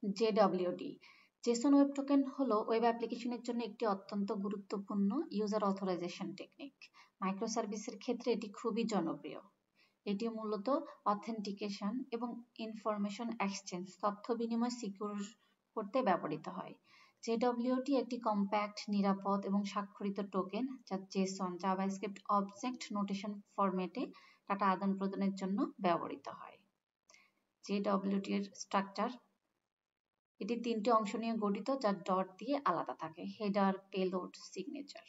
JWT Jason web token হলো web অ্যাপ্লিকেশনের জন্য একটি অত্যন্ত গুরুত্বপূর্ণ ইউজার অথরাইজেশন টেকনিক। মাইক্রো সার্ভিসের ক্ষেত্রে এটি খুবই জনপ্রিয়। এটি মূলত অথেন্টিকেশন এবং ইনফরমেশন এক্সচেঞ্জ তথ্য বিনিময় সিকিউর করতে ব্যবহৃত হয়। JWT একটি কম্প্যাক্ট, নিরাপদ এবং স্বাক্ষরিত টোকেন যা জেসন জাভাস্ক্রিপ্ট অবজেক্ট নোটেশন ফরম্যাটে ডাটা আদান প্রদানের জন্য ব্যবহৃত হয়। JWT এর স্ট্রাকচার এটি তিনটি অংশ নিয়ে গঠিত যা ডট দিয়ে আলাদা থাকে: হেডার, পেলোড, সিগনেচার।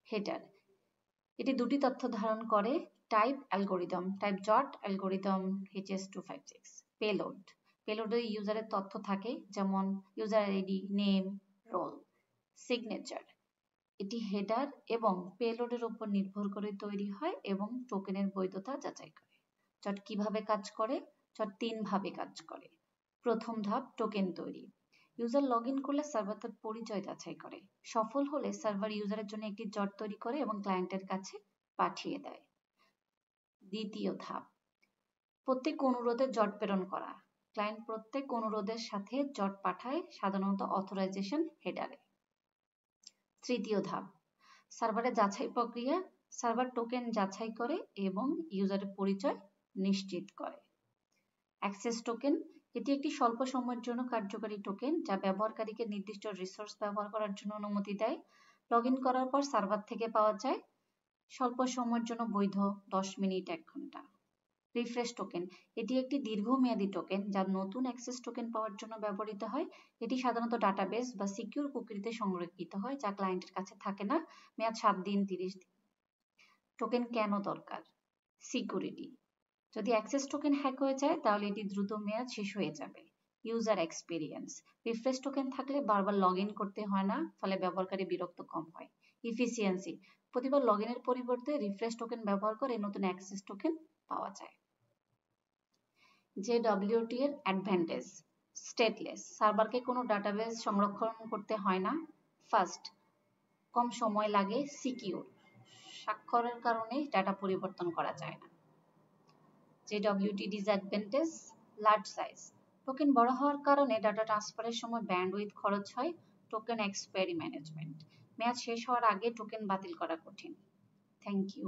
হেডার এটি দুটি তথ্য ধারণ করে: টাইপ অ্যালগোরিদম, টাইপ জট অ্যালগোরিদম HS256। পেলোড পেলোডে ইউজারের তথ্য থাকে যেমন user ID, name, role. Signature এটি হেডার এবং পেলোডের উপর নির্ভর করে তৈরি হয় এবং টোকেনের বৈধতা যাচাই করে। জট কিভাবে কাজ করে? জট তিন ভাবে কাজ করে। প্রথম ধাপ টোকেন তৈরি। ইউজার লগ ইন করলে সার্ভার তার পরিচয় যাচাই করে। সফল হলে সার্ভার ইউজারের জন্য একটি জট তৈরি করে এবং ক্লায়েন্টের কাছে পাঠিয়ে দেয়। দ্বিতীয় ধাপ প্রত্যেক অনুরোধে জট প্রেরণ করা। ক্লায়েন্ট প্রত্যেক অনুরোধের সাথে জট পাঠায়, সাধারণত অথরাইজেশন হেডারে। তৃতীয় ধাপ সার্ভারের যাচাই প্রক্রিয়া। সার্ভার টোকেন যাচাই করে এবং ইউজারের পরিচয় নিশ্চিত করে। অ্যাক্সেস টোকেন এটি একটি স্বল্প সময়ের জন্য কার্যকারী টোকেন যা ব্যবহারকারীকে নির্দিষ্ট রিসোর্স ব্যবহার করার জন্য অনুমতি দেয়। লগ ইন করার পর সার্ভার থেকে পাওয়া যায়, স্বল্প সময়ের জন্য বৈধ, 10 মিনিট 1 ঘন্টা। রিফ্রেশ টোকেন এটি একটি দীর্ঘমেয়াদী টোকেন যা নতুন অ্যাক্সেস টোকেন পাওয়ার জন্য ব্যবহৃত হয়। এটি সাধারণত ডাটাবেস বা সিকিউর কুকিতে সংরক্ষিত হয় যা ক্লায়েন্টের কাছে থাকে না। মেয়াদ 7 দিন, 30 দিন। টোকেন কেন দরকার? সিকিউরিটি যদি অ্যাক্সেস টোকেন হ্যাক হয়ে যায় তাহলে এটি দ্রুত মেয়াদ শেষ হয়ে যাবে। ইউজার এক্সপিরিয়েন্স রিফ্রেশ টোকেন থাকলে বারবার লগ ইন করতে হয় না, ফলে ব্যবহারকারী বিরক্ত কম হয়। ইফিসিয়েন্সি প্রতিবার লগ ইনের পরিবর্তে রিফ্রেশ টোকেন ব্যবহার করে নতুন অ্যাক্সেস টোকেন পাওয়া যায়। JWT এর অ্যাডভান্টেজ: স্টেটলেস, সার্ভারকে কোনো ডাটাবেস সংরক্ষণ করতে হয় না। ফাস্ট, কম সময় লাগে। সিকিউর, স্বাক্ষরের কারণে ডাটা পরিবর্তন করা যায় না। JWT disadvantage: large size, token বড় হওয়ার কারণে ডাটা ট্রান্সফারের সময় ব্যান্ডউইথ খরচ হয়। টোকেন এক্সপায়ারি ম্যানেজমেন্ট, মেয়াদ শেষ হওয়ার আগে টোকেন বাতিল করা কঠিন। Thank you.